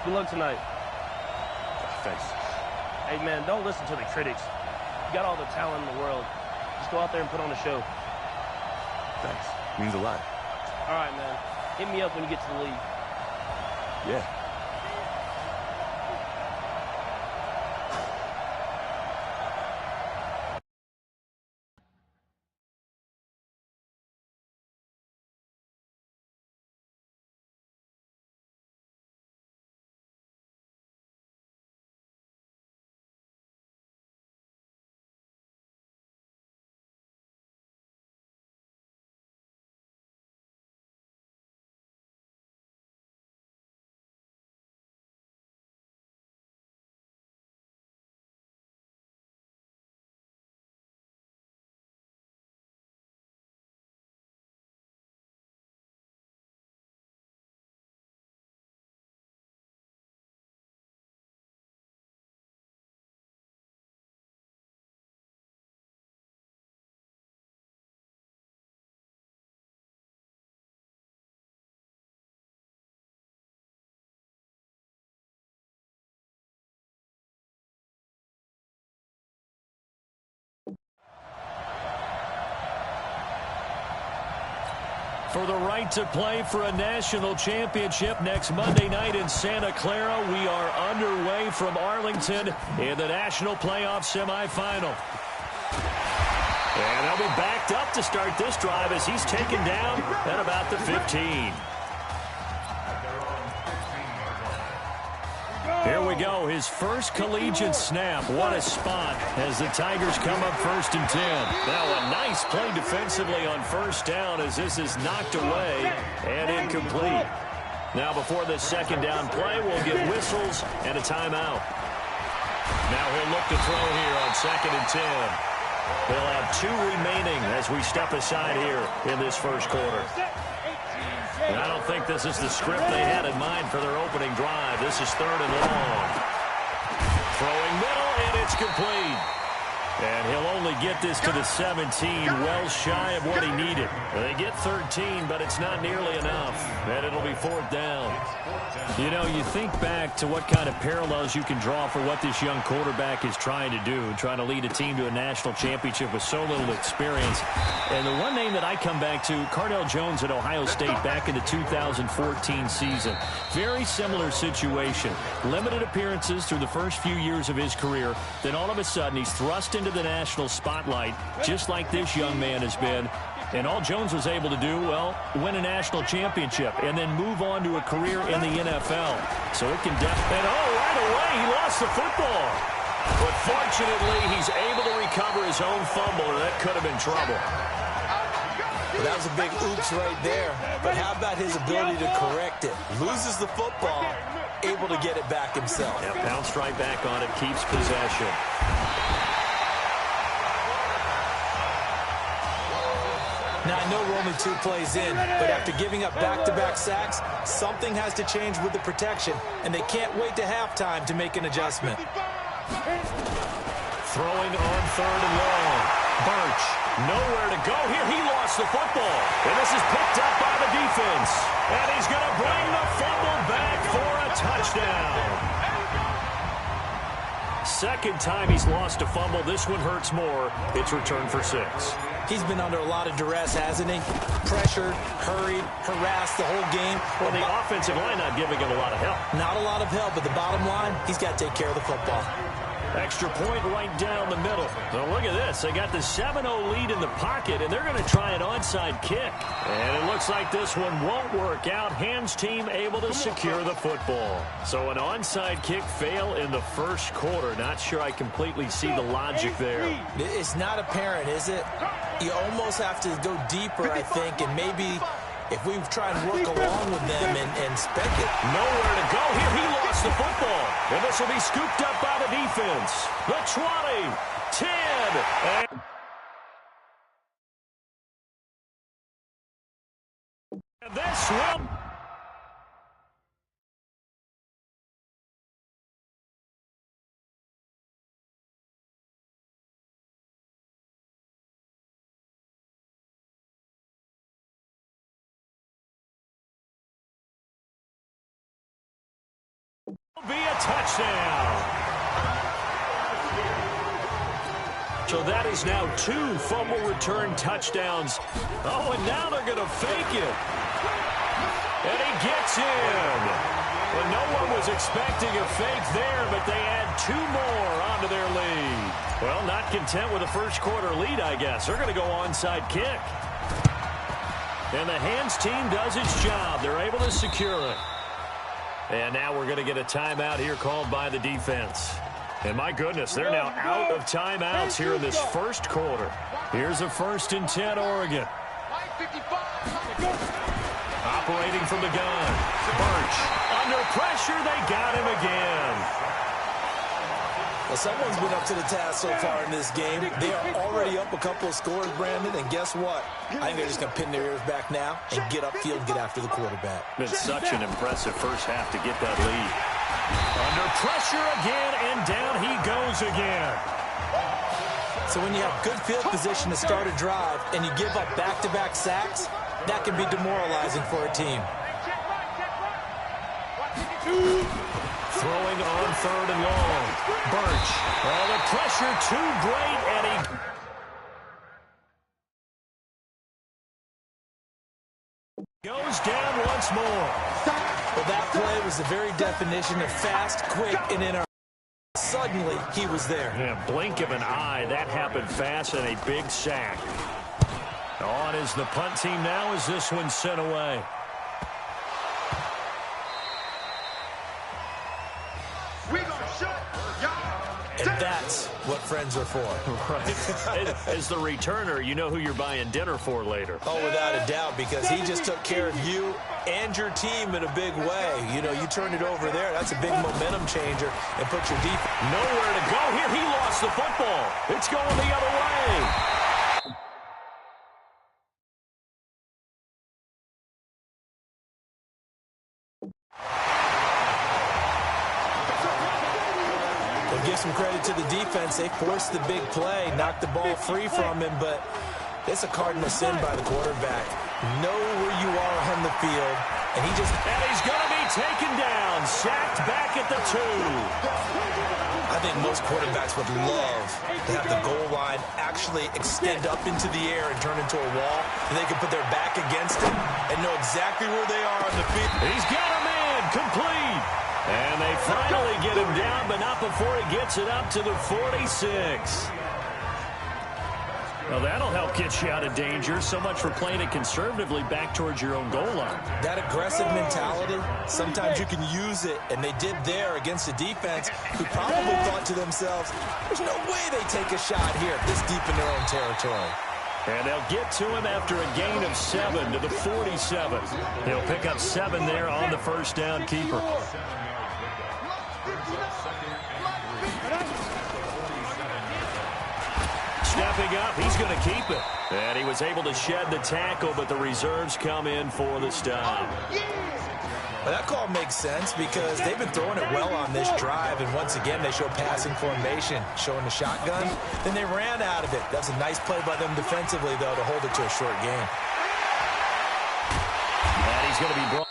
Good luck tonight. Thanks. Hey, man, don't listen to the critics. You got all the talent in the world. Just go out there and put on a show. Thanks. Means a lot. All right, man. Hit me up when you get to the league. Yeah. For the right to play for a national championship next Monday night in Santa Clara, we are underway from Arlington in the national playoff semifinal. And they'll be backed up to start this drive as he's taken down at about the 15. Here we go, his first collegiate snap. What a spot as the Tigers come up 1st and 10. Now a nice play defensively on 1st down as this is knocked away and incomplete. Now before this 2nd down play, we'll get whistles and a timeout. Now he'll look to throw here on 2nd and 10. They'll have 2 remaining as we step aside here in this first quarter. And I don't think this is the script they had in mind for their opening drive. This is 3rd and long. Throwing middle, and it's complete. And he'll only get this to the 17, well shy of what he needed. They get 13, but it's not nearly enough. And it'll be 4th down. You know, you think back to what kind of parallels you can draw for what this young quarterback is trying to do, trying to lead a team to a national championship with so little experience. And the one name that I come back to, Cardell Jones at Ohio State back in the 2014 season. Very similar situation. Limited appearances through the first few years of his career. Then all of a sudden he's thrust into the national spotlight, just like this young man has been. And all Jones was able to do, well, win a national championship and then move on to a career in the NFL. So it can definitely... And right away, he lost the football. But fortunately, he's able to recover his own fumble, or that could have been trouble. Well, that was a big oops right there. But how about his ability to correct it? Loses the football, able to get it back himself. Yeah, bounced right back on it, keeps possession. Now, I know we're only 2 plays in, but after giving up back-to-back sacks, something has to change with the protection, and they can't wait to halftime to make an adjustment. Throwing on 3rd and long. Birch, nowhere to go here. He lost the football, and this is picked up by the defense. And he's going to bring the fumble back for a touchdown. 2nd time he's lost a fumble. This one hurts more. It's returned for 6. He's been under a lot of duress, hasn't he? Pressured, hurried, harassed the whole game. Well, the offensive line not giving him a lot of help. Not a lot of help, but the bottom line, he's got to take care of the football. Extra point right down the middle. Now look at this. They got the 7-0 lead in the pocket, and they're going to try an onside kick. And it looks like this one won't work out. Ham's team able to secure the football. So an onside kick fail in the first quarter. Not sure I completely see the logic there. It's not apparent, is it? You almost have to go deeper, I think, and maybe if we try and work along with them and spec it. Nowhere to go here. He lost the football. And this will be scooped up by the defense. The 20, 10, and this will... Be a touchdown. So that is now 2 fumble return touchdowns. Oh, and now they're going to fake it. And he gets in. Well, no one was expecting a fake there, but they add 2 more onto their lead. Well, not content with a first quarter lead, I guess. They're going to go onside kick. And the hands team does its job. They're able to secure it. And now we're going to get a timeout here called by the defense. And my goodness, they're now out of timeouts here in this first quarter. Here's a 1st and 10, Oregon. Operating from the gun. Birch. Under pressure, they got him again. Well, someone's been up to the task so far in this game. They are already up a couple of scores, Brandon, and guess what? I think they're just going to pin their ears back now and get upfield and get after the quarterback. Been such an impressive first half to get that lead. Under pressure again, and down he goes again. So when you have good field position to start a drive and you give up back-to-back sacks, that can be demoralizing for a team. Throwing on 3rd and long. Birch. Oh, the pressure too great, and he goes down once more. Well, that play was the very definition of fast, quick, and in our... Suddenly, he was there. Yeah, blink of an eye. That happened fast, and a big sack. On is the punt team now as this one's sent away. And that's what friends are for. Right. As the returner, you know who you're buying dinner for later. Oh, without a doubt, because he just took care of you and your team in a big way. You know, you turned it over there. That's a big momentum changer and put your defense. Nowhere to go here. He lost the football. It's going the other way. Give some credit to the defense. They forced the big play, knocked the ball free from him, but it's a cardinal sin by the quarterback. Know where you are on the field, and he's going to be taken down, sacked back at the 2. I think most quarterbacks would love to have the goal line actually extend up into the air and turn into a wall, and they can put their back against it and know exactly where they are on the field. He's got him in, complete. And they finally get him down, but not before he gets it up to the 46. Well, that'll help get you out of danger. So much for playing it conservatively back towards your own goal line. That aggressive mentality, sometimes you can use it, and they did there against a defense who probably thought to themselves, there's no way they take a shot here this deep in their own territory. And they'll get to him after a gain of 7 to the 47. He'll pick up 7 there on the first down keeper. Stepping up, he's going to keep it. And he was able to shed the tackle, but the reserves come in for the stop. Well, that call makes sense because they've been throwing it well on this drive, and once again, they show passing formation, showing the shotgun. Then they ran out of it. That's a nice play by them defensively, though, to hold it to a short game. And he's going to be brought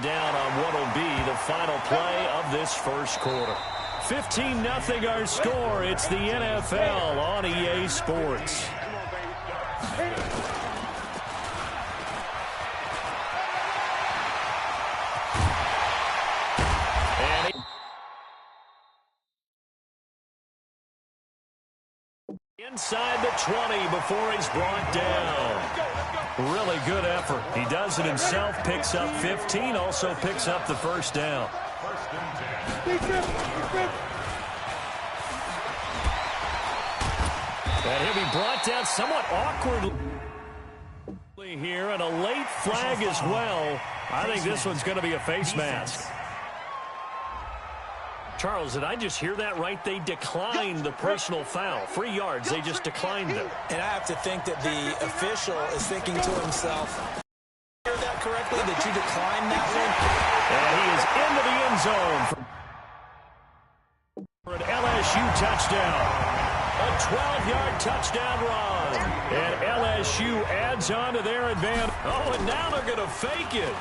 down on what will be the final play of this first quarter. 15-0 our score. It's the NFL on EA Sports. Inside the 20 before he's brought down. Really good effort. He does it himself, picks up 15, also picks up the first down. And he'll be brought down somewhat awkwardly here, and a late flag as well. I think this one's going to be a face mask. Charles, did I just hear that right? They declined the personal foul. 3 yards, they just declined them. And I have to think that the official is thinking to himself, hear that correctly, that you declined that one? And he is into the end zone for an LSU touchdown. A 12-yard touchdown run. And LSU adds on to their advantage. Oh, and now they're going to fake it.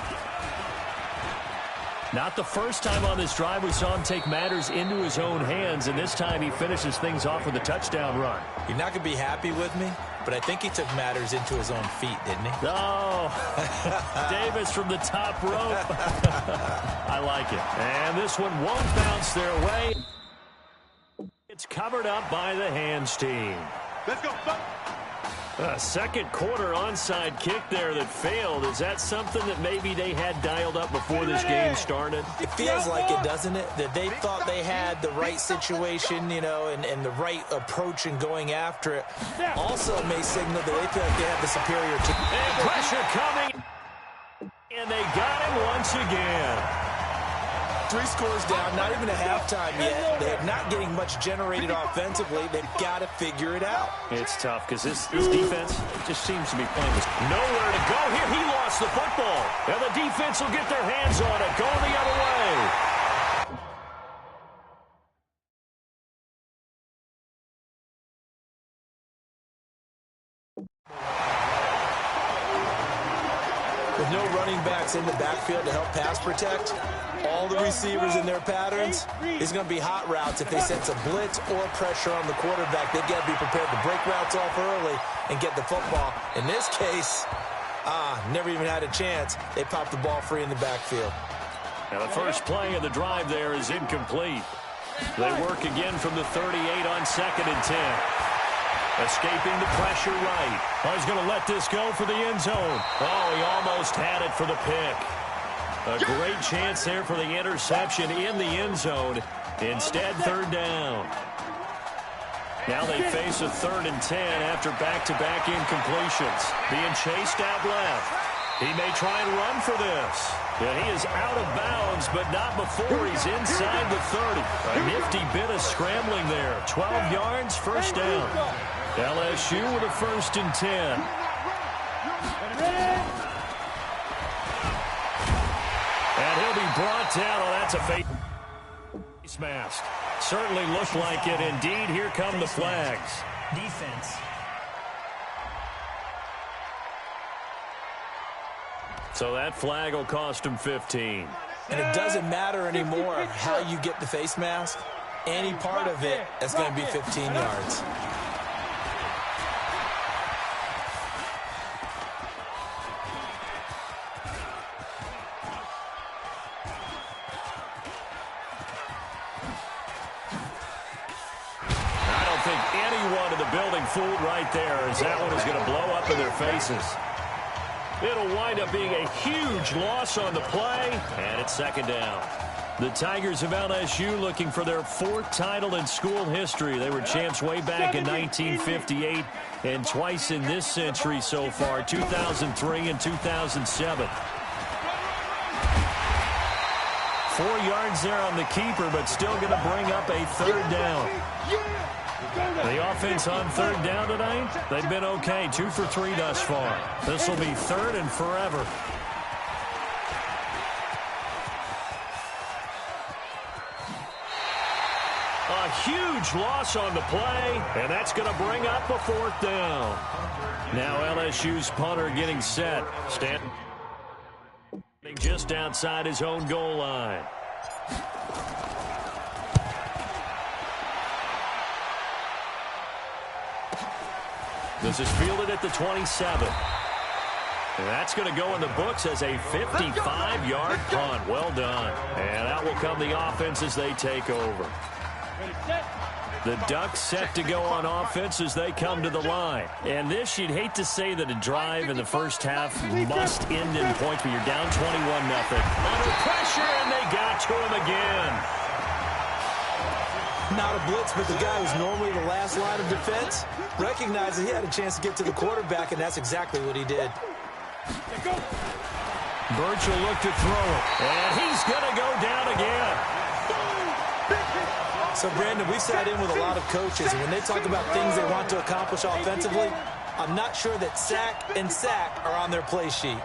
Not the first time on this drive we saw him take matters into his own hands, and this time he finishes things off with a touchdown run. You're not going to be happy with me, but I think he took matters into his own feet, didn't he? Oh, Davis from the top rope. I like it. And this one won't bounce their way. It's covered up by the hands team. Let's go. A second quarter onside kick there that failed. Is that something that maybe they had dialed up before this game started? It feels like it, doesn't it? That they thought they had the right situation, you know, and the right approach in going after it. Also may signal that they feel like they have the superior team. And pressure coming. And they got him once again. 3 scores down, not even a halftime yet. They're not getting much generated offensively. They've got to figure it out. It's tough because this defense just seems to be playing this. Nowhere to go here. He lost the football. And the defense will get their hands on it. Going the other way. With no running backs in the backfield to help pass protect, all the receivers in their patterns, it's going to be hot routes if they sense a blitz or pressure on the quarterback. They've got to be prepared to break routes off early and get the football. In this case, never even had a chance. They popped the ball free in the backfield. Now the first play of the drive there is incomplete. They work again from the 38 on 2nd and 10. Escaping the pressure right. Oh, he's going to let this go for the end zone. Oh, he almost had it for the pick. A great chance there for the interception in the end zone. Instead, 3rd down. Now they face a 3rd and 10 after back-to-back incompletions. Being chased out left. He may try and run for this. Yeah, he is out of bounds, but not before he's inside the 30. A nifty bit of scrambling there. 12 yards, 1st down. LSU with a 1st and 10. And he'll be brought down. Oh, that's a face mask. Certainly looked like it. Indeed, here come the flags. Defense. So that flag will cost him 15. And it doesn't matter anymore how you get the face mask. Any part of it is going to be 15 yards. Building fooled right there as that one is going to blow up in their faces. It'll wind up being a huge loss on the play, and it's 2nd down. The Tigers of LSU looking for their 4th title in school history. They were champs way back in 1958 and twice in this century so far, 2003 and 2007. 4 yards there on the keeper, but still going to bring up a 3rd down. The offense on 3rd down tonight, they've been okay. 2 for 3 thus far. This will be 3rd and forever. A huge loss on the play, and that's going to bring up a 4th down. Now LSU's punter getting set. Standing just outside his own goal line. This is fielded at the 27. And that's going to go in the books as a 55-yard punt. Well done. And out will come the offense as they take over. The Ducks set to go on offense as they come to the line. And this, you'd hate to say that a drive in the first half must end in points, but you're down 21-0. Under pressure, and they got to him again. Not a blitz, but the guy who's normally the last line of defense recognized that he had a chance to get to the quarterback, and that's exactly what he did. Birch will look to throw it, and he's going to go down again. So, Brandon, we sat in with a lot of coaches, and when they talk about things they want to accomplish offensively, I'm not sure that sack and sack are on their play sheet.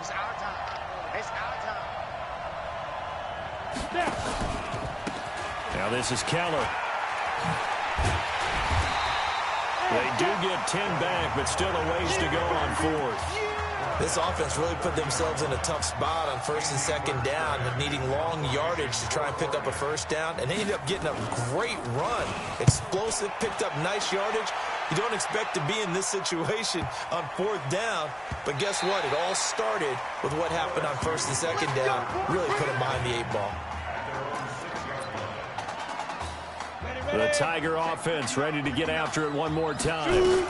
Now this is Keller. They do get 10 back, but still a ways to go on 4th. This offense really put themselves in a tough spot on first and second down, needing long yardage to try and pick up a first down, and they ended up getting a great run. Explosive, picked up nice yardage. You don't expect to be in this situation on fourth down, but guess what? It all started with what happened on first and second down. Really put them behind the 8 ball. The Tiger offense ready to get after it one more time.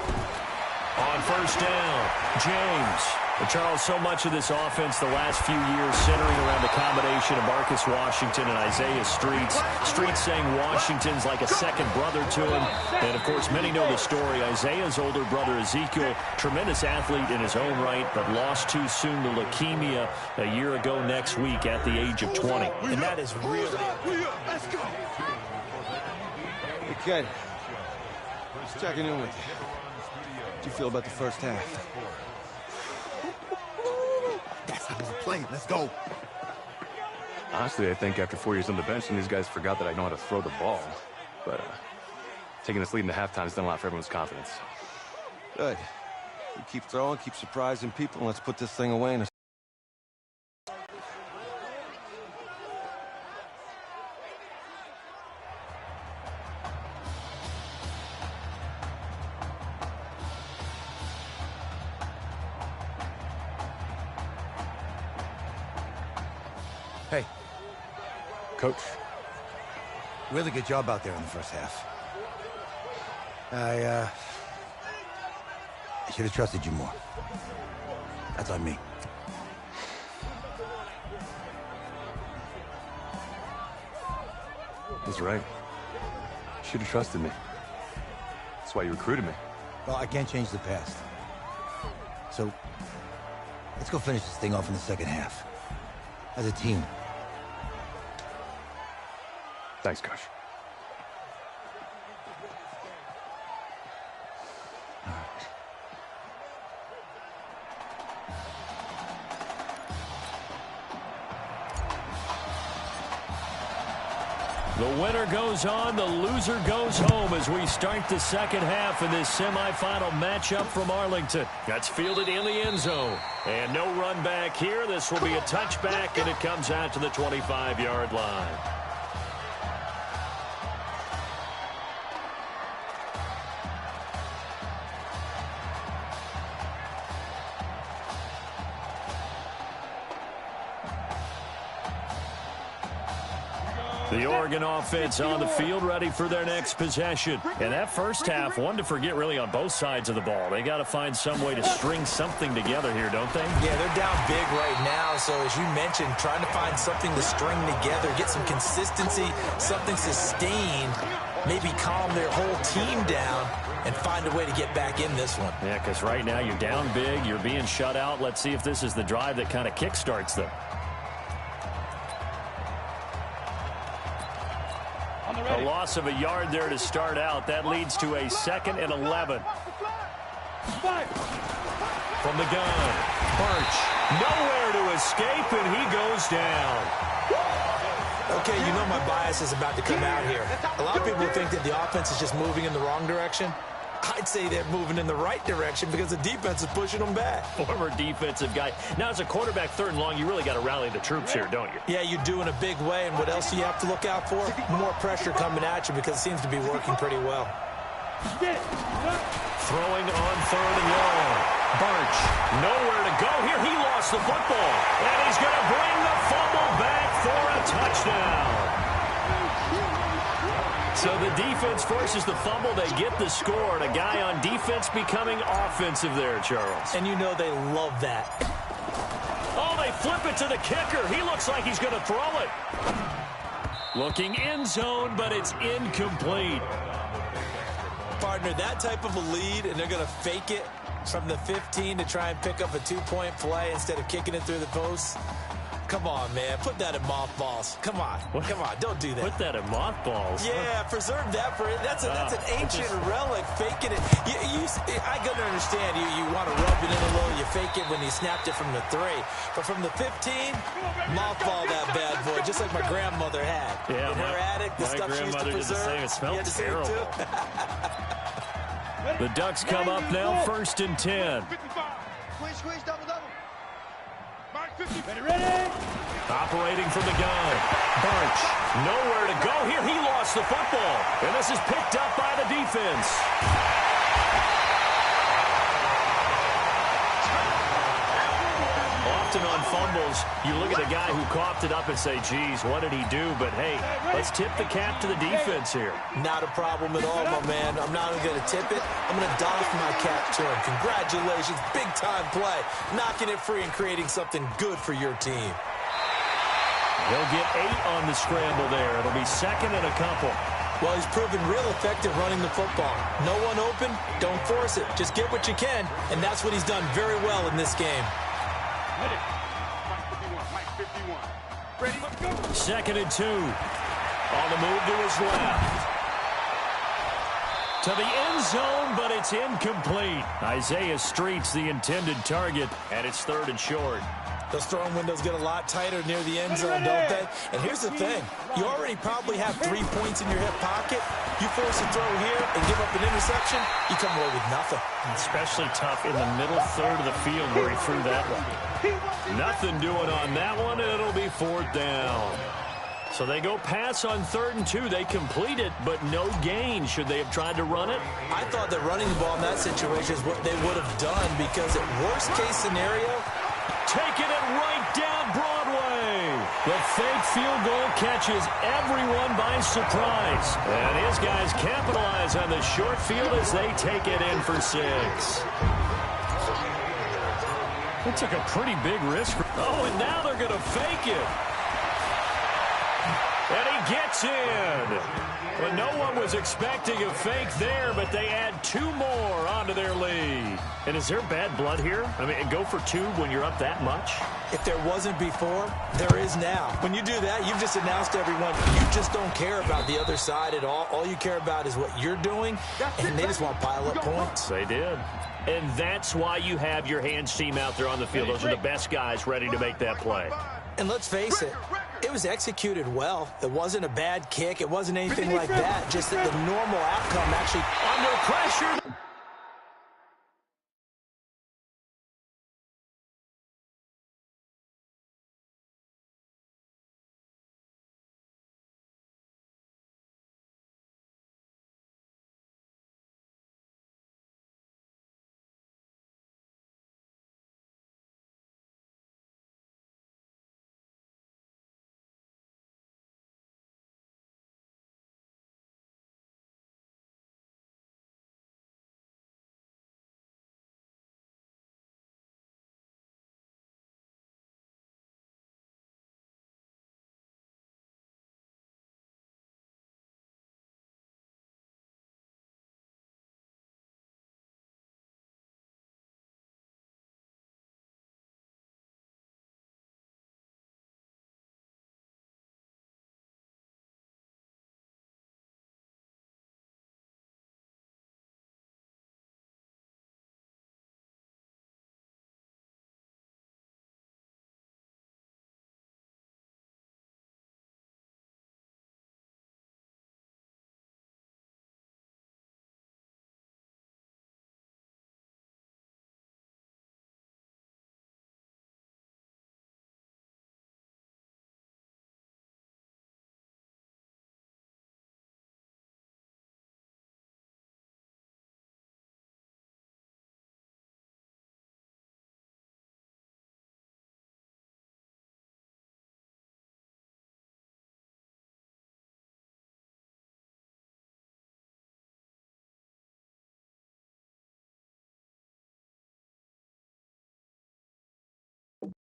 On first down, James. Charles, so much of this offense the last few years centering around the combination of Marcus Washington and Isaiah Streets. Streets saying Washington's like a second brother to him. And, of course, many know the story. Isaiah's older brother, Ezekiel, tremendous athlete in his own right, but lost too soon to leukemia a year ago next week at the age of 20. And that is really... Let's go. Hey, kid. Just checking in with you. How do you feel about the first half? That's how we're playing. Let's go. Honestly, I think after 4 years on the bench, some of these guys forgot that I know how to throw the ball. But taking this lead into halftime has done a lot for everyone's confidence. Good. You keep throwing, keep surprising people, and let's put this thing away in a... Hey, Coach, really good job out there in the first half. I should have trusted you more. That's on me. he's right. You should have trusted me. That's why you recruited me. Well, I can't change the past. So, let's go finish this thing off in the second half. As a team. Thanks, Coach. The winner goes on, the loser goes home as we start the second half in this semifinal matchup from Arlington. That's fielded in the end zone. And no run back here. This will be a touchback, and it comes out to the 25-yard line. The Oregon offense on the field ready for their next possession. And that first half, one to forget really on both sides of the ball. They got to find some way to string something together here, don't they? Yeah, they're down big right now. So as you mentioned, trying to find something to string together, get some consistency, something sustained, maybe calm their whole team down and find a way to get back in this one. Yeah, because right now you're down big, you're being shut out. Let's see if this is the drive that kind of kickstarts them. A loss of a yard there to start out. That leads to a 2nd and 11. From the gun, Birch, nowhere to escape, and he goes down. Okay, you know my bias is about to come out here. A lot of people think that the offense is just moving in the wrong direction. I'd say they're moving in the right direction because the defense is pushing them back. Former defensive guy. Now, as a quarterback, 3rd and long, you really got to rally the troops here, don't you? Yeah, you do in a big way. And what else do you have to look out for? More pressure coming at you because it seems to be working pretty well. Throwing on 3rd and long. Birch, nowhere to go here. He lost the football. And he's going to bring the fumble back for a touchdown. So the defense forces the fumble. They get the score. And a guy on defense becoming offensive there, Charles. And you know they love that. Oh, they flip it to the kicker. He looks like he's going to throw it. Looking end zone, but it's incomplete. Partner, that type of a lead, and they're going to fake it from the 15 to try and pick up a 2-point play instead of kicking it through the post. Come on, man. Put that in mothballs. Come on. What? Come on. Don't do that. Put that in mothballs. Yeah, preserve that for it. That's an ancient relic. Faking it. I gotta understand. You want to rub it in a little. You fake it when you snapped it from the 3. But from the 15, mothball that bad boy, just like my grandmother had. Yeah, in her attic, the stuff she used to preserve. It smells terrible. The Ducks come up now, 1st and 10. Squeeze, double. Operating from the gun. Bunch. Nowhere to go here. He lost the football. And this is picked up by the defense. Often on fumbles, you look at the guy who coughed it up and say, geez, what did he do? But, hey, let's tip the cap to the defense here. Not a problem at all, my man. I'm not only going to tip it, I'm going to doff my cap to him. Congratulations, big-time play. Knocking it free and creating something good for your team. He'll get 8 on the scramble there. It'll be second and a couple. Well, he's proven real effective running the football. No one open, don't force it. Just get what you can, and that's what he's done very well in this game. Second and 2. On the move to his left. To the end zone, but it's incomplete. Isaiah Street's the intended target, and it's third and short. Those throwing windows get a lot tighter near the end zone, don't they? And here's the thing. You already probably have 3 points in your hip pocket. You force a throw here and give up an interception, you come away with nothing. Especially tough in the middle third of the field where he threw that one. Nothing doing on that one, and it'll be fourth down. So they go pass on 3rd and 2. They complete it, but no gain. Should they have tried to run it? I thought that running the ball in that situation is what they would have done because at worst-case scenario, taking it right down Broadway. The fake field goal catches everyone by surprise. And his guys capitalize on the short field as they take it in for 6. They took a pretty big risk. Oh, and now they're going to fake it. And he gets in. Well, no one was expecting a fake there, but they add 2 more onto their lead. And is there bad blood here? I mean, go for 2 when you're up that much? If there wasn't before, there is now. When you do that, you've just announced to everyone you just don't care about the other side at all. All you care about is what you're doing, and they just want to pile up points. They did. And that's why you have your hands team out there on the field. Those are the best guys ready to make that play. And let's face it, it was executed well. It wasn't a bad kick. It wasn't anything like that. Just that the normal outcome actually under pressure.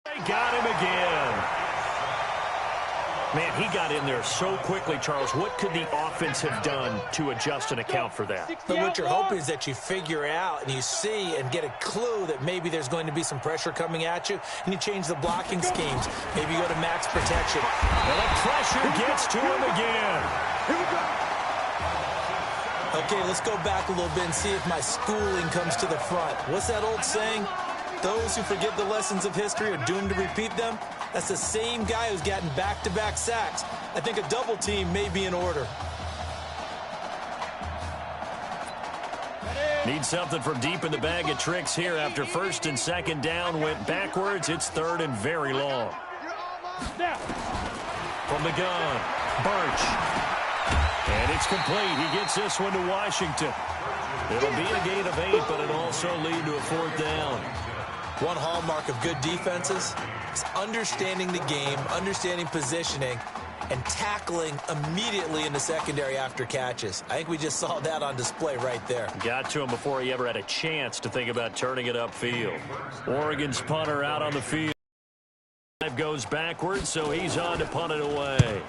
They got him again. Man, he got in there so quickly, Charles. What could the offense have done to adjust and account for that? But what you're hoping is that you figure out and you see and get a clue that maybe there's going to be some pressure coming at you, and you change the blocking schemes. Maybe you go to max protection. And the pressure gets to him again. Okay, let's go back a little bit and see if my schooling comes to the front. What's that old saying? Those who forget the lessons of history are doomed to repeat them. That's the same guy who's gotten back-to-back sacks. I think a double team may be in order. Need something from deep in the bag of tricks here after first and second down went backwards. It's third and very long. From the gun, Birch. And it's complete. He gets this one to Washington. It'll be a gain of 8, but it'll also lead to a fourth down. One hallmark of good defenses is understanding the game, understanding positioning, and tackling immediately in the secondary after catches. I think we just saw that on display right there. Got to him before he ever had a chance to think about turning it upfield. Oregon's punter out on the field. Goes backwards, so he's on to punt it away.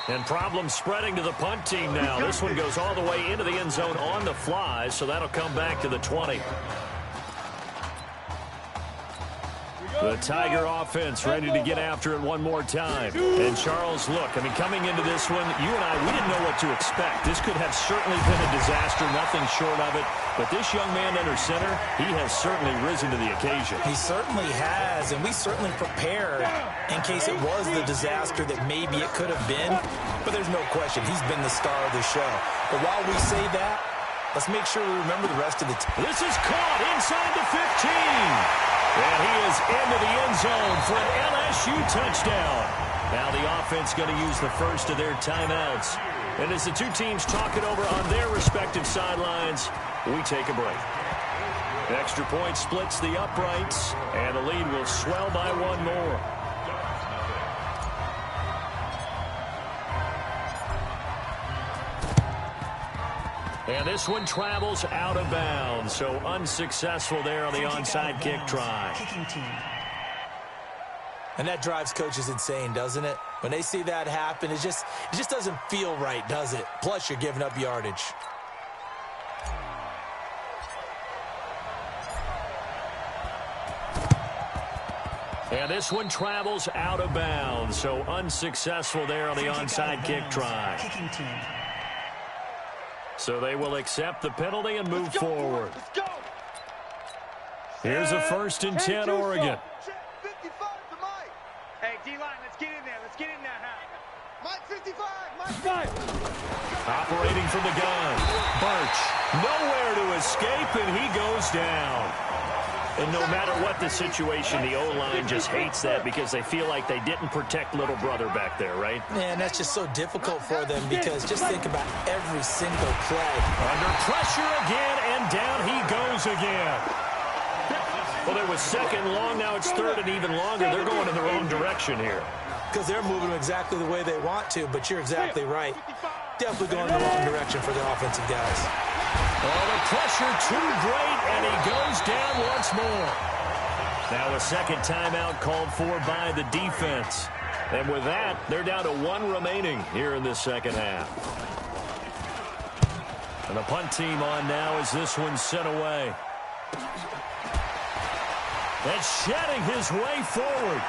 And problems spreading to the punt team now. This one goes all the way into the end zone on the fly, so that'll come back to the 20. The Tiger offense ready to get after it one more time. And Charles, look, I mean, coming into this one, you and I, we didn't know what to expect. This could have certainly been a disaster, nothing short of it. But this young man under center, he has certainly risen to the occasion. He certainly has, and we certainly prepared in case it was the disaster that maybe it could have been. But there's no question, he's been the star of the show. But while we say that, let's make sure we remember the rest of the team. This is caught inside the 15. And he is into the end zone for an LSU touchdown. Now the offense going to use the first of their timeouts. And as the two teams talk it over on their respective sidelines, we take a break. Extra point splits the uprights, and the lead will swell by one more. And this one travels out of bounds, so unsuccessful there on the onside kick try. And that drives coaches insane, doesn't it? When they see that happen, it just doesn't feel right, does it? Plus, you're giving up yardage. And this one travels out of bounds, so unsuccessful there on the onside kick try. So they will accept the penalty and move forward. Here's a 1st and 10, Oregon. Hey, D-line, let's get in there. Let's get in there, huh? Mike 55, Mike 5. Operating from the gun. Birch, nowhere to escape, and he goes down. And no matter what the situation, the O-line just hates that because they feel like they didn't protect little brother back there, right? Man, that's just so difficult for them because just think about every single play. Under pressure again, and down he goes again. Well, there was second long, now it's third and even longer. They're going in the wrong direction here. Because they're moving exactly the way they want to, but you're exactly right. Definitely going in the wrong direction for the offensive guys. Oh, the pressure too great, and he goes down once more. Now a second timeout called for by the defense. And with that, they're down to one remaining here in this second half. And the punt team on now as this one's sent away. And shedding his way forward.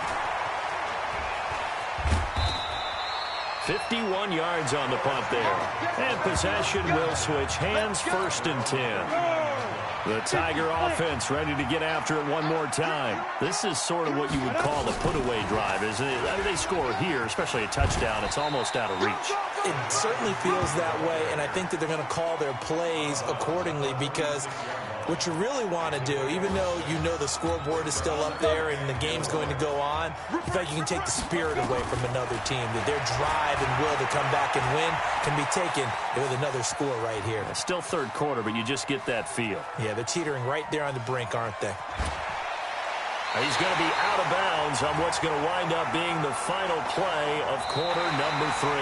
51 yards on the punt there. And possession will switch hands, 1st and 10. The Tiger offense ready to get after it one more time. This is sort of what you would call a put-away drive, isn't it? I mean, they score here, especially a touchdown. It's almost out of reach. It certainly feels that way, and I think that they're going to call their plays accordingly because what you really want to do, even though you know the scoreboard is still up there and the game's going to go on, in fact, you can take the spirit away from another team, that their drive and will to come back and win can be taken with another score right here. It's still third quarter, but you just get that feel. Yeah, they're teetering right there on the brink, aren't they? He's going to be out of bounds on what's going to wind up being the final play of quarter number 3.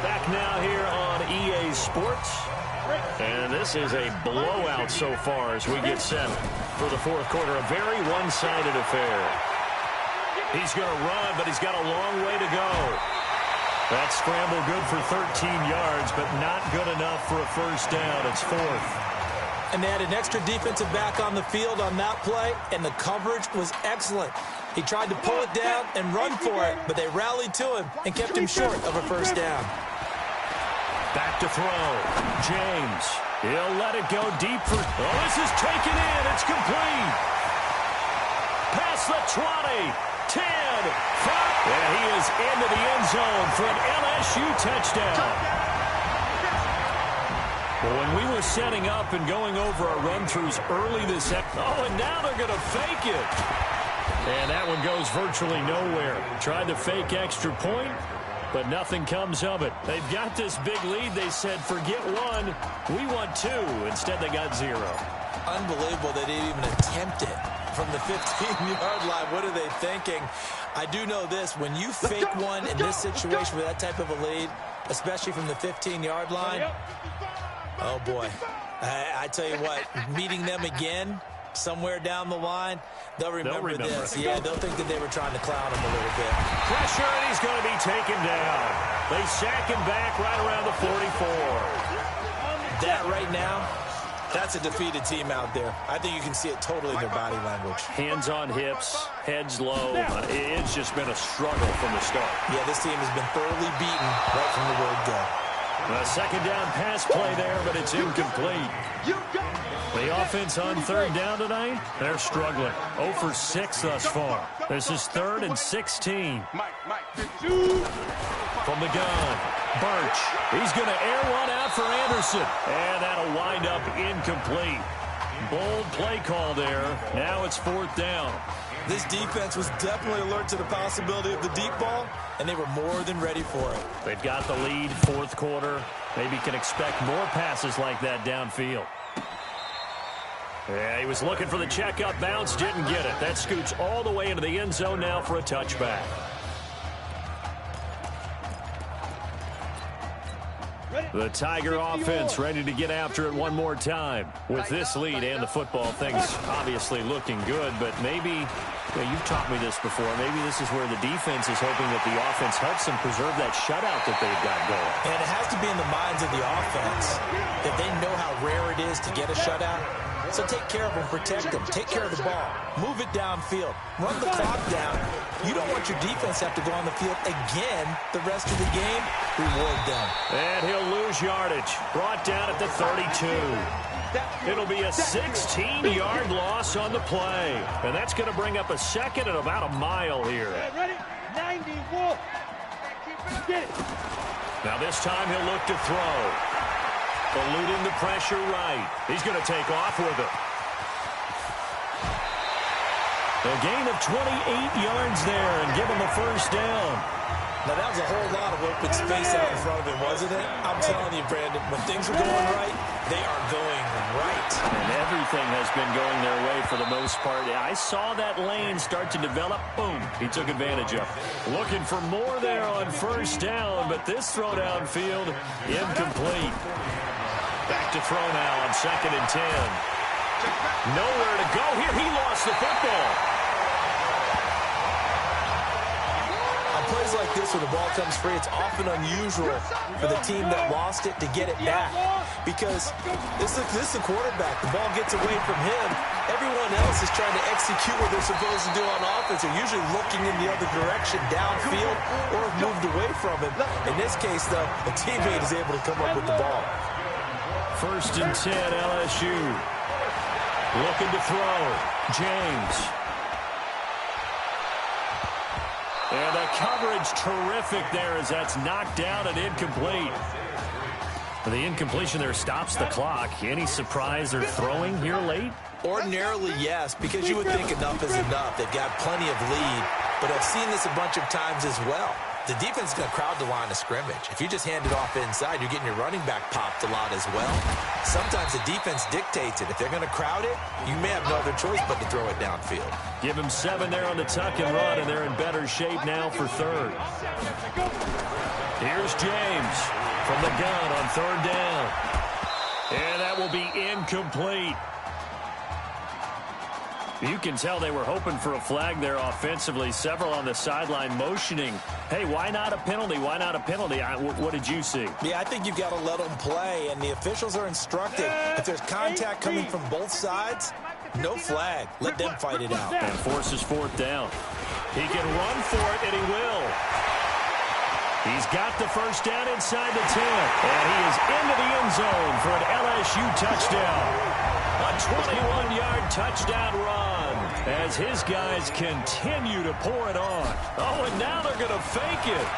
Back now here on EA Sports. And this is a blowout so far as we get set for the fourth quarter. A very one-sided affair. He's going to run, but he's got a long way to go. That scramble good for 13 yards, but not good enough for a first down. It's 4th. And they had an extra defensive back on the field on that play, and the coverage was excellent. He tried to pull it down and run for it, but they rallied to him and kept him short of a first down. Back to throw. James. He'll let it go deep for... Oh, this is taken in. It's complete. Past the 20. 10. 5. And he is into the end zone for an LSU touchdown. Well, when we were setting up and going over our run-throughs early this and now they're going to fake it. And that one goes virtually nowhere. Tried to fake extra point, but nothing comes of it. They've got this big lead. They said, forget one, we want two. Instead, they got 0. Unbelievable they didn't even attempt it from the 15-yard line. What are they thinking? I do know this. When you fake one in this situation with that type of a lead, especially from the 15-yard line, oh, boy. I tell you what, meeting them again somewhere down the line, they'll remember this. Yeah, they'll think that they were trying to clown him a little bit. Pressure, and he's going to be taken down. They sack him back right around the 44. That right now, that's a defeated team out there. I think you can see it totally in their body language. Hands on hips, heads low. It's just been a struggle from the start. Yeah, this team has been thoroughly beaten right from the word go. A second down pass play there, but it's incomplete. The offense on third down tonight, they're struggling. 0 for 6 thus far. This is 3rd and 16. From the gun, Birch. He's going to air one out for Anderson. And that'll wind up incomplete. Bold play call there. Now it's 4th down. This defense was definitely alert to the possibility of the deep ball, and they were more than ready for it. They've got the lead, 4th quarter. Maybe can expect more passes like that downfield. Yeah, he was looking for the check-up bounce, didn't get it. That scoots all the way into the end zone now for a touchback. The Tiger offense ready to get after it one more time. With this lead and the football, things obviously looking good, but maybe, you've taught me this before, maybe this is where the defense is hoping that the offense helps them preserve that shutout that they've got going. And it has to be in the minds of the offense that they know how rare it is to get a shutout. So take care of them, protect them, take care of the ball, move it downfield, run the clock down. You don't want your defense to have to go on the field again the rest of the game. Reward them. And he'll lose yardage. Brought down at the 32. It'll be a 16-yard loss on the play. And that's going to bring up a second and about a mile here. Ready? 91. Get it. Now this time he'll look to throw. Eluding the pressure right. He's going to take off with it. A gain of 28 yards there and give him a first down. Now, that was a whole lot of open space out in front of him, wasn't it? I'm telling you, Brandon, when things are going right, they are going right. And everything has been going their way for the most part. I saw that lane start to develop. Boom. He took advantage of it. Looking for more there on first down, but this throw downfield, incomplete. Back to throw now on 2nd and 10. Nowhere to go here. He lost the football. On plays like this where the ball comes free, it's often unusual for the team that lost it to get it back. Because this is the quarterback. The ball gets away from him. Everyone else is trying to execute what they're supposed to do on offense. They're usually looking in the other direction, downfield, or have moved away from him. In this case, though, a teammate is able to come up with the ball. 1st and 10, LSU. Looking to throw. James. And the coverage terrific there as that's knocked down and incomplete. The incompletion there stops the clock. Any surprise they're throwing here late? Ordinarily, yes, because you would think enough is enough. They've got plenty of lead, but I've seen this a bunch of times as well. The defense is going to crowd the line of scrimmage. If you just hand it off inside, you're getting your running back popped a lot as well. Sometimes the defense dictates it. If they're going to crowd it, you may have no other choice but to throw it downfield. Give him 7 there on the tuck and run, and they're in better shape now for 3rd. Here's James from the gun on 3rd down. And that will be incomplete. You can tell they were hoping for a flag there offensively. Several on the sideline motioning, hey, why not a penalty? Why not a penalty? What did you see? Yeah, I think you've got to let them play, and the officials are instructed. If there's contact coming from both sides, no flag. Let them fight it out. And forces 4th down. He can run for it, and he will. He's got the first down inside the 10, and he is into the end zone for an LSU touchdown. A 21-yard touchdown run as his guys continue to pour it on. Oh, and now they're going to fake it.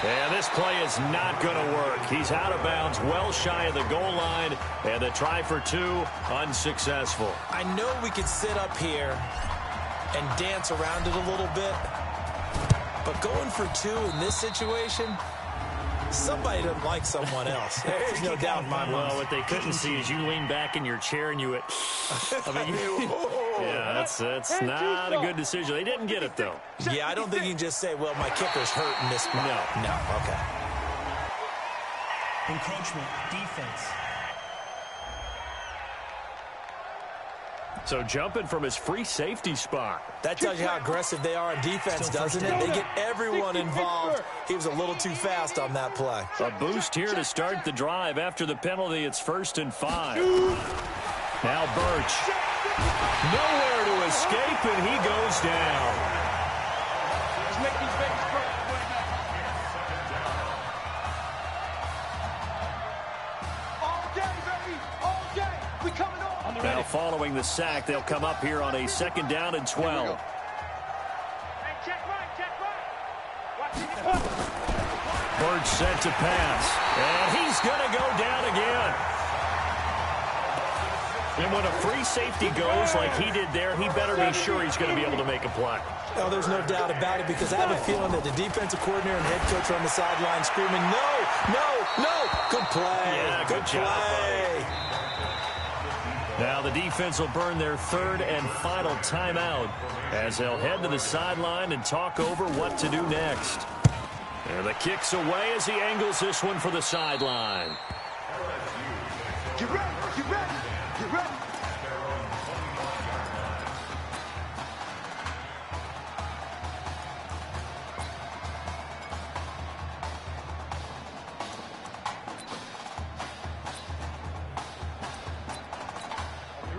And this play is not going to work. He's out of bounds, well shy of the goal line, and the try for two, unsuccessful. I know we could sit up here and dance around it a little bit, but going for two in this situation, somebody doesn't like someone else. There's no doubt in my mind. Well, what they couldn't see is you lean back in your chair and you went, yeah, that's not a good decision. They didn't get it, though. Yeah, I don't think you can just say, well, my kicker's hurt in this spot. No, okay. Encroachment, defense. So jumping from his free safety spot. That tells you how aggressive they are on defense, doesn't it? They get everyone involved. He was a little too fast on that play. A boost here to start the drive. After the penalty, it's 1st and 5. Now Birch. Nowhere to escape, and he goes down. Let's make these babies work. All day, baby. All day. We coming on. Now following the sack, they'll come up here on a 2nd down and 12. Hey, check right, check right. Birch set to pass, and he's going to go down again. And when a free safety goes like he did there, he better be sure he's going to be able to make a play. Oh, there's no doubt about it, because I have a feeling that the defensive coordinator and head coach are on the sideline screaming, no, no, no. Good play. Yeah, good job, buddy. Now the defense will burn their 3rd and final timeout as they'll head to the sideline and talk over what to do next. And the kick's away as he angles this one for the sideline. Get ready, get ready, get ready.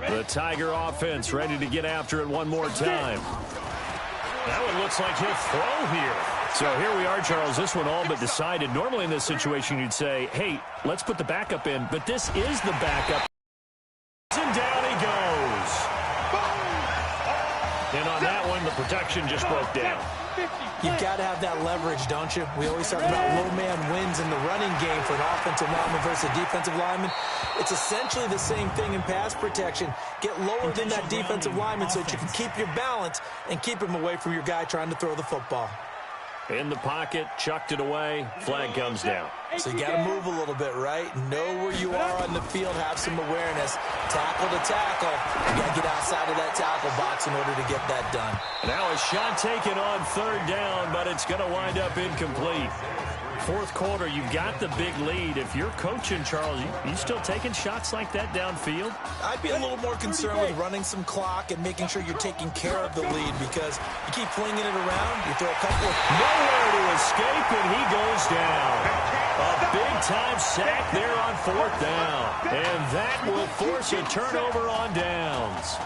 The Tiger offense ready to get after it one more time. Now it looks like he'll throw here. So here we are, Charles. This one all but decided. Normally in this situation you'd say, hey, let's put the backup in. But this is the backup. And down he goes. And on that one, the protection just broke down. You've got to have that leverage, don't you? We always talk about low man wins in the running game for an offensive lineman versus a defensive lineman. It's essentially the same thing in pass protection. Get lower than that defensive lineman so that you can keep your balance and keep him away from your guy trying to throw the football. In the pocket, chucked it away, flag comes down. So you got to move a little bit, right? Know where you are on the field, have some awareness. Tackle to tackle. You got to get outside of that tackle box in order to get that done. Now a shot taken on 3rd down, but it's going to wind up incomplete. 4th quarter, you've got the big lead. If you're coaching, Charles, you still taking shots like that downfield? I'd be a little more concerned with running some clock and making sure you're taking care of the lead, because you keep flinging it around, you throw a couple of... Nowhere to escape, and he goes down. A big-time sack there on 4th down. And that will force a turnover on downs.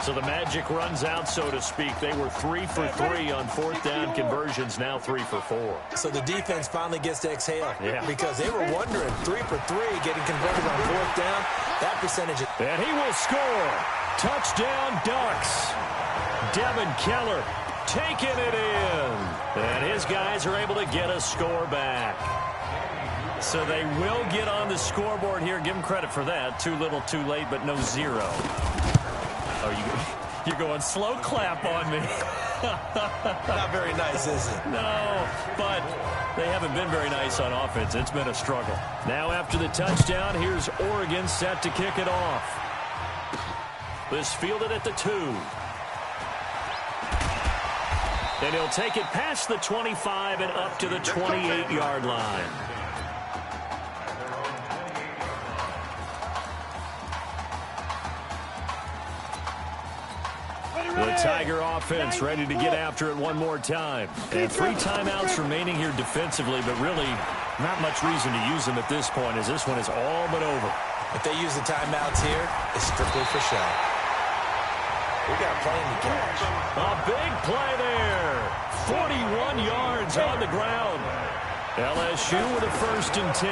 So the magic runs out, so to speak. They were 3 for 3 on 4th down conversions, now 3 for 4. So the defense finally gets to exhale. Yeah. Because they were wondering, 3 for 3 getting converted on 4th down. That percentage is... And he will score. Touchdown Ducks. Devin Keller taking it in. And his guys are able to get a score back. So they will get on the scoreboard here. Give them credit for that. Too little, too late, but no 0. You're going slow clap on me. Not very nice, is it? No, but they haven't been very nice on offense. It's been a struggle. Now after the touchdown, here's Oregon set to kick it off. This fielded at the 2. And he'll take it past the 25 and up to the 28-yard line. The Tiger offense ready to get after it one more time. And 3 timeouts remaining here defensively, but really not much reason to use them at this point, as this one is all but over. If they use the timeouts here, it's strictly for show. We got a plane to catch. A big play there. 41 yards on the ground. LSU with a 1st and 10.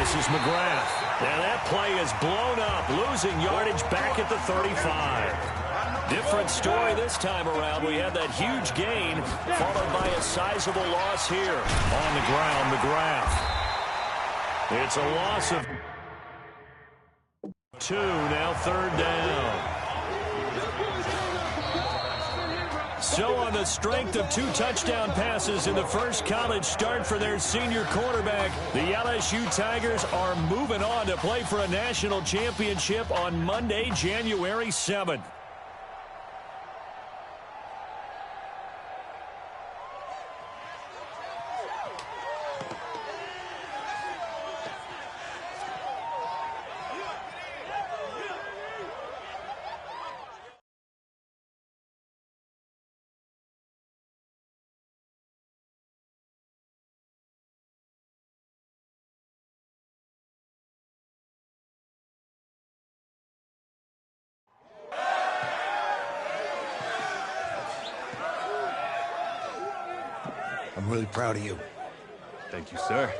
This is McGrath. And that play is blown up, losing yardage back at the 35. Different story this time around. We had that huge gain, followed by a sizable loss here. On the ground, McGrath. It's a loss of 2, now 3rd down. So on the strength of 2 touchdown passes in the first college start for their senior quarterback, the LSU Tigers are moving on to play for a national championship on Monday, January 7th. I'm really proud of you. Thank you, sir.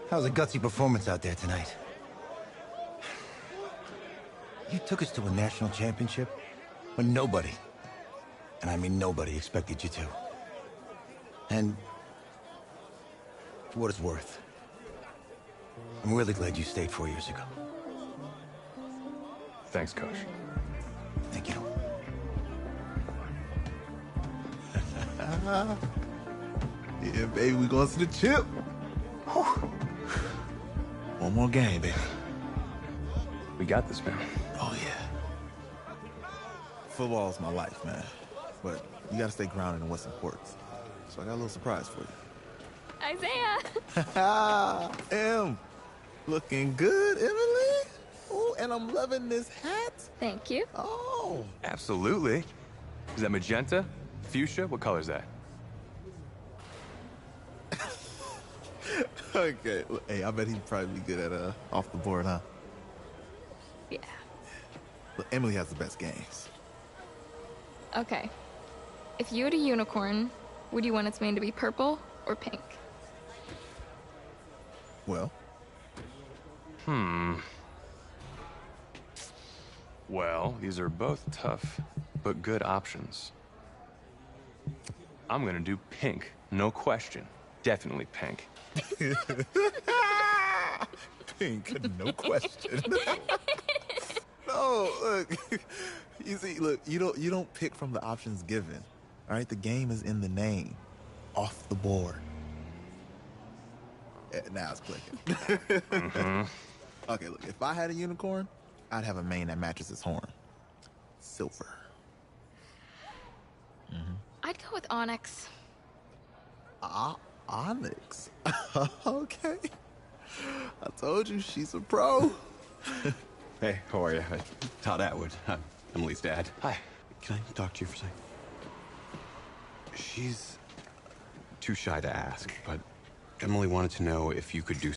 That was a gutsy performance out there tonight. You took us to a national championship when nobody, and I mean nobody, expected you to. And for what it's worth, I'm really glad you stayed 4 years ago. Thanks, Coach. Thank you. Yeah, baby, we going to the chip. Whew. One more game, baby. We got this, man. Oh, yeah. Football is my life, man. But you got to stay grounded in what's important. So I got a little surprise for you. Isaiah! Looking good, Emily. Oh, and I'm loving this hat. Thank you. Oh. Absolutely. Is that magenta? Fuchsia? What color is that? Okay. Well, hey, I bet he'd probably be good at off the board, huh? Yeah. Look, Emily has the best games. Okay. If you had a unicorn, would you want its mane to be purple or pink? Well? Well, these are both tough, but good options. I'm gonna do pink, no question. Definitely pink. Pink, no question. No, look. You see, look, you don't pick from the options given. All right, the game is in the name. Off the board. Now it's clicking. Okay, look, if I had a unicorn, I'd have a mane that matches its horn. Silver. I'd go with onyx. Onyx. Okay. I told you, she's a pro. Hey, how are you? Todd Atwood. I'm Emily's dad. Hi. Can I talk to you for a second? She's too shy to ask, but Emily wanted to know if you could do